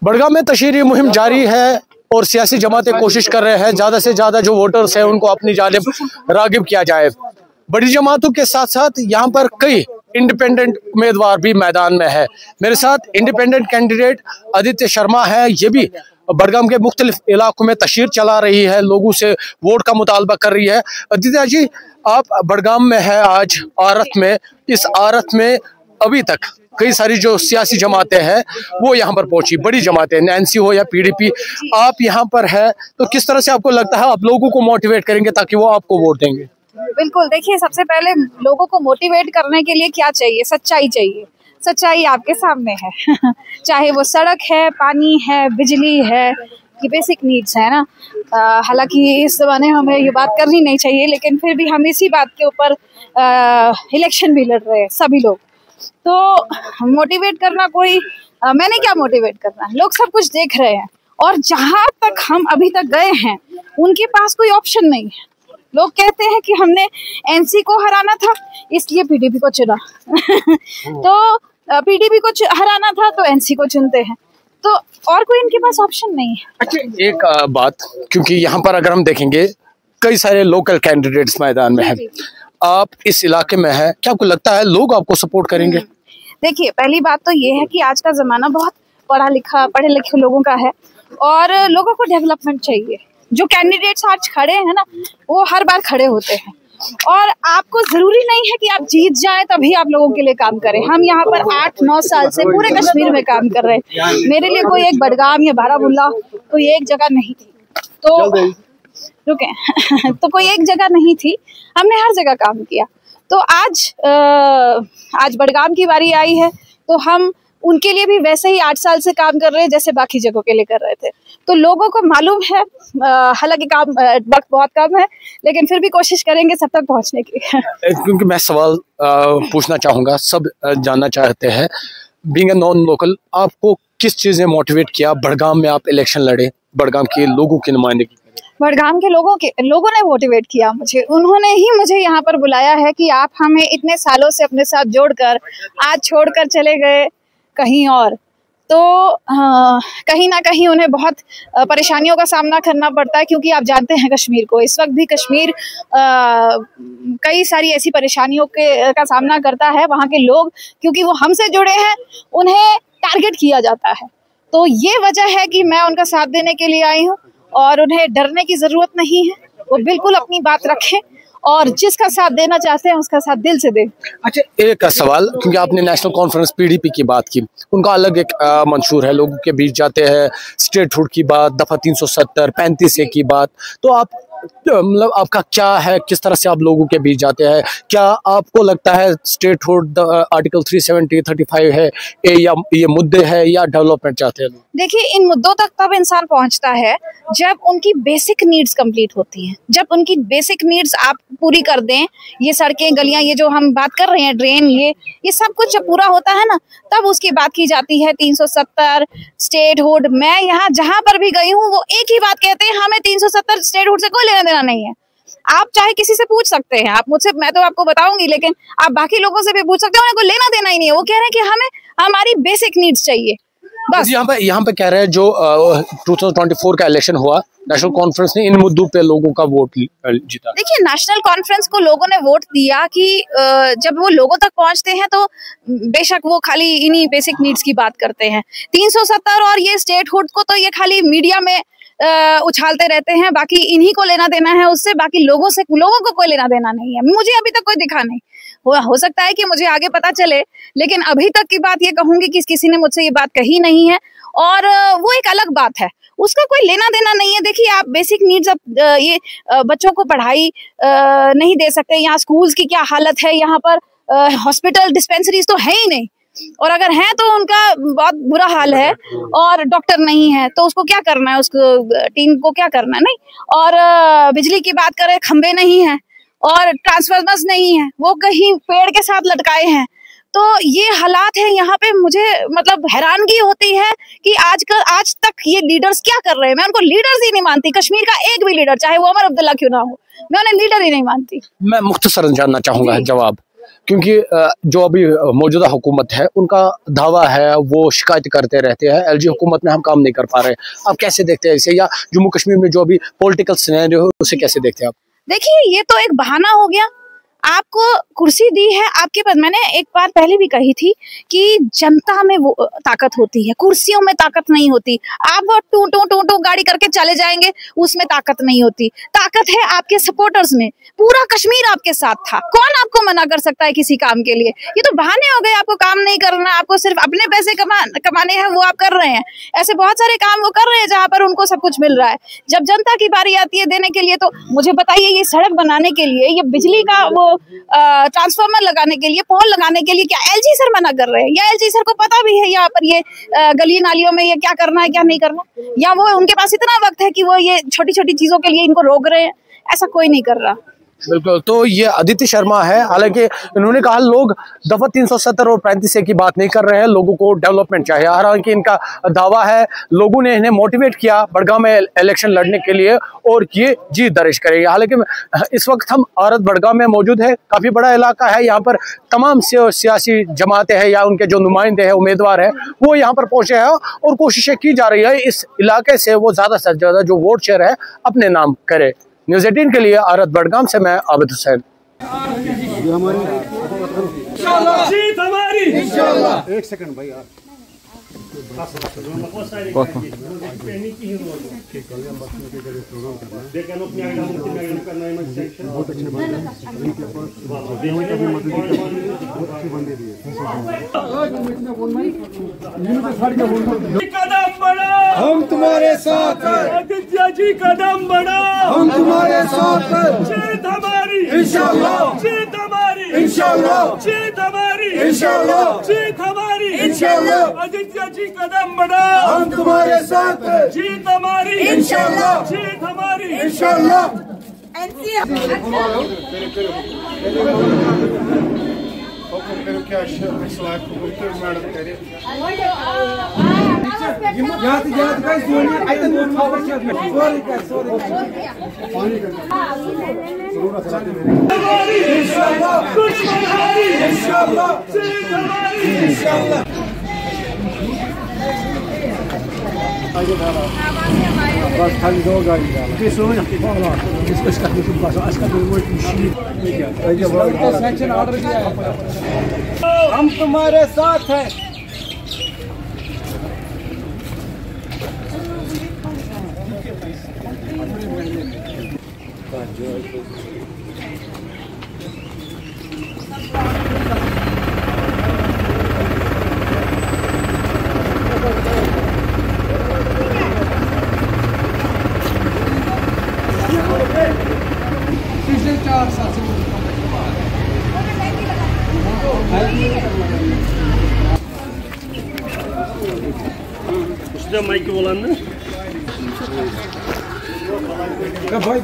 बड़गाम में तशहीरी मुहिम जारी है और सियासी जमातें कोशिश कर रहे हैं ज़्यादा से ज़्यादा जो वोटर्स हैं उनको अपनी जानिब रागिब किया जाए। बड़ी जमातों के साथ साथ यहाँ पर कई इंडिपेंडेंट उम्मीदवार भी मैदान में है। मेरे साथ इंडिपेंडेंट कैंडिडेट आदित्य शर्मा है, ये भी बड़गाम के मुख्तलिफ इलाकों में तशहीर चला रही है, लोगों से वोट का मुतालबा कर रही है। आदित्य जी, आप बड़गाम में है आज आरत में, इस आरत में अभी तक कई सारी जो सियासी जमातें हैं वो यहाँ पर पहुंची, बड़ी जमातें, एनसी हो या पीडीपी, आप यहाँ पर है तो किस तरह से आपको लगता है आप लोगों को मोटिवेट करेंगे ताकि वो आपको वोट देंगे? बिल्कुल, देखिए सबसे पहले लोगों को मोटिवेट करने के लिए क्या चाहिए? सच्चाई चाहिए। सच्चाई आपके सामने है चाहे वो सड़क है, पानी है, बिजली है, ये बेसिक नीड्स है ना। हालांकि इस ज़माने हमें ये बात करनी नहीं चाहिए, लेकिन फिर भी हम इसी बात के ऊपर इलेक्शन भी लड़ रहे हैं सभी लोग। तो मोटिवेट करना मैंने क्या मोटिवेट करना है, लोग सब कुछ देख रहे हैं और जहाँ तक हम अभी तक गए हैं उनके पास कोई ऑप्शन नहीं है। लोग कहते हैं कि हमने एनसी को हराना था इसलिए पीडीपी को चुना तो पीडीपी को हराना था तो एनसी को चुनते हैं, तो और कोई इनके पास ऑप्शन नहीं है। अच्छा, एक बात, क्योंकि यहाँ पर अगर हम देखेंगे कई सारे लोकल कैंडिडेट्स मैदान में हैं, आप इस इलाके में है, क्या आपको लगता है लोग आपको सपोर्ट करेंगे? देखिए, पहली बात तो ये है कि आज का जमाना बहुत पढ़े लिखे लोगों का है और लोगों को डेवलपमेंट चाहिए। जो कैंडिडेट्स आज खड़े हैं ना, वो हर बार खड़े होते हैं और आपको जरूरी नहीं है कि आप जीत जाए तभी आप लोगों के लिए काम करें। हम यहाँ पर 8-9 साल से पूरे कश्मीर में काम कर रहे हैं। मेरे लिए कोई एक बड़गाम या बारामुल्ला कोई एक जगह नहीं थी, तो रुके तो कोई एक जगह नहीं थी, हमने हर जगह काम किया। तो आज बड़गाम की बारी आई है तो हम उनके लिए भी वैसे ही 8 साल से काम कर रहे हैं जैसे बाकी जगहों के लिए कर रहे थे। तो लोगों को मालूम है, हालांकि वक्त बहुत कम है लेकिन फिर भी कोशिश करेंगे सब तक पहुंचने की क्योंकि मैं सवाल पूछना चाहूँगा, सब जानना चाहते हैं, बीइंग अ नॉन लोकल, आपको किस चीज़ ने मोटिवेट किया बड़गाम में आप इलेक्शन लड़े, बड़गाम के लोगों की नुमाइंदगी? बड़गाम के लोगों ने मोटिवेट किया मुझे। उन्होंने ही मुझे यहाँ पर बुलाया है कि आप हमें इतने सालों से अपने साथ जोड़कर आज छोड़कर चले गए कहीं और, तो कहीं ना कहीं उन्हें बहुत परेशानियों का सामना करना पड़ता है, क्योंकि आप जानते हैं कश्मीर को, इस वक्त भी कश्मीर कई सारी ऐसी परेशानियों का सामना करता है। वहाँ के लोग, क्योंकि वो हमसे जुड़े हैं, उन्हें टारगेट किया जाता है। तो ये वजह है कि मैं उनका साथ देने के लिए आई हूँ और उन्हें डरने की ज़रूरत नहीं है, वो बिल्कुल अपनी बात रखें और जिसका साथ देना चाहते हैं उसका साथ दिल से दें। अच्छा, एक सवाल, क्योंकि आपने नेशनल कॉन्फ्रेंस पीडीपी की बात की, उनका अलग एक मंशूर है, लोगों के बीच जाते हैं, स्टेटहुड की बात, दफा 370, 35A की बात, तो आप मतलब आपका क्या है, किस तरह से आप लोगों के बीच जाते हैं? क्या आपको लगता है स्टेटहुड आर्टिकल 370, 35 है या ये मुद्दे है या डेवलपमेंट चाहते हैं? देखिए, इन मुद्दों तक तब इंसान पहुंचता है जब उनकी बेसिक नीड्स कंप्लीट होती हैं। जब उनकी बेसिक नीड्स आप पूरी कर दें, ये सड़कें, गलियां, ये जो हम बात कर रहे हैं, ड्रेन, ये सब कुछ जब पूरा होता है ना, तब उसकी बात की जाती है। 370 स्टेटहुड, मैं यहाँ जहां पर भी गई हूँ वो एक ही बात कहते हैं, हमें 370 स्टेटहुड से कोई लेना देना नहीं है। आप चाहे किसी से पूछ सकते हैं, आप मुझसे, मैं तो आपको बताऊंगी, लेकिन आप बाकी लोगों से भी पूछ सकते हैं, उन्हें कोई लेना देना ही नहीं है। वो कह रहे हैं कि हमें हमारी बेसिक नीड्स चाहिए बस। यहाँ पे कह रहे हैं जो 2024 का इलेक्शन हुआ, नेशनल कॉन्फ्रेंस ने इन मुद्दों पे लोगों का वोट जीता। देखिए, नेशनल कॉन्फ्रेंस को लोगों ने वोट दिया कि जब वो लोगों तक पहुंचते हैं तो बेशक वो खाली इन्हीं बेसिक नीड्स की बात करते हैं। 370 और ये स्टेटहुड को तो ये खाली मीडिया में उछालते रहते हैं, बाकी इन्हीं को लेना देना है उससे, बाकी लोगों को कोई लेना देना नहीं है। मुझे अभी तक कोई दिखा नहीं, हो सकता है कि मुझे आगे पता चले, लेकिन अभी तक की बात ये कहूंगी कि किसी ने मुझसे ये बात कही नहीं है और वो एक अलग बात है, उसका कोई लेना देना नहीं है। देखिए, आप बेसिक नीड्स, ये बच्चों को पढ़ाई नहीं दे सकते, यहाँ स्कूल्स की क्या हालत है, यहाँ पर हॉस्पिटल, डिस्पेंसरीज तो है ही नहीं, और अगर है तो उनका बहुत बुरा हाल है, और डॉक्टर नहीं है तो उसको क्या करना है, उसको टीम को क्या करना है, नहीं। और बिजली की बात करें, खंबे नहीं है और ट्रांसफार्मर्स नहीं है, वो कहीं पेड़ के साथ लटकाए हैं। तो ये हालात है यहाँ पे, मुझे मतलब हैरानगी होती है कि आज तक ये लीडर्स क्या कर रहे हैं। मैं उनको लीडर्स ही नहीं मानती, कश्मीर का एक भी लीडर, चाहे वो उमर अब्दुल्ला क्यों ना हो, मैं उन्हें लीडर ही नहीं मानती। मैं मुख्तसरन जानना चाहूंगा जवाब, क्योंकि जो अभी मौजूदा हुकूमत है उनका दावा है, वो शिकायत करते रहते हैं एलजी हुकूमत में हम काम नहीं कर पा रहे। आप कैसे देखते हैं इसे, या जम्मू कश्मीर में जो अभी पॉलिटिकल सिनेरियो है उसे कैसे देखते हैं आप? देखिए, ये तो एक बहाना हो गया। आपको कुर्सी दी है आपके पास। मैंने एक बार पहले भी कही थी कि जनता में वो ताकत होती है, कुर्सियों में ताकत नहीं होती। आप वो टू टू टू टू गाड़ी करके चले जाएंगे, उसमें ताकत नहीं होती। ताकत है आपके सपोर्टर्स में। पूरा कश्मीर आपके साथ था, कौन आपको मना कर सकता है किसी काम के लिए? ये तो बहाने हो गए। आपको काम नहीं करना, आपको सिर्फ अपने पैसे कमाने हैं, वो आप कर रहे हैं। ऐसे बहुत सारे काम वो कर रहे हैं जहां पर उनको सब कुछ मिल रहा है। जब जनता की बारी आती है देने के लिए, तो मुझे बताइए, ये सड़क बनाने के लिए, ये बिजली का वो ट्रांसफार्मर लगाने के लिए, पोल लगाने के लिए क्या एलजी सर मना कर रहे हैं? या एलजी सर को पता भी है यहाँ पर ये गली नालियों में ये क्या करना है क्या नहीं करना? या वो उनके पास इतना वक्त है कि वो ये छोटी छोटी चीजों के लिए इनको रोक रहे हैं? ऐसा कोई नहीं कर रहा। बिल्कुल। तो ये आदित्य शर्मा है, हालांकि इन्होंने कहा लोग दफा 370 और 35 की बात नहीं कर रहे हैं, लोगों को डेवलपमेंट चाहिए। हालांकि इनका दावा है लोगों ने इन्हें मोटिवेट किया बड़गाम में इलेक्शन लड़ने के लिए और ये जीत दर्ज करेंगे। हालांकि इस वक्त हम औरत बड़गाम में मौजूद है, काफी बड़ा इलाका है, यहाँ पर तमाम सियासी जमातें हैं या उनके जो नुमाइंदे हैं, उम्मीदवार हैं, वो यहाँ पर पहुंचे हैं और कोशिशें की जा रही है इस इलाके से वो ज्यादा से ज्यादा जो वोट शेयर है अपने नाम करे। न्यूज़ 18 के लिए औरत बड़गाम से मैं आबिद हुसैन। एक सेकंड भाई, बहुत अच्छे कदम बढ़ाओ, हम तुम्हारे साथ हैं। आदित्य जी कदम बढ़ाओ, हम तुम्हारे साथ हैं। जीत हमारी इंशाल्लाह, जीत हमारी इंशाल्लाह, जीत हमारी इंशाल्लाह, जीत हमारी इंशाल्लाह। आदित्य जी कदम बढ़ाओ, हम तुम्हारे साथ हैं। जीत हमारी इंशाल्लाह, जीत हमारी इंशाल्लाह। बस खाली दो गाड़ी हम तुम्हारे साथ हैं। पिछले 4 साल से उसने माइक बोला ना भाई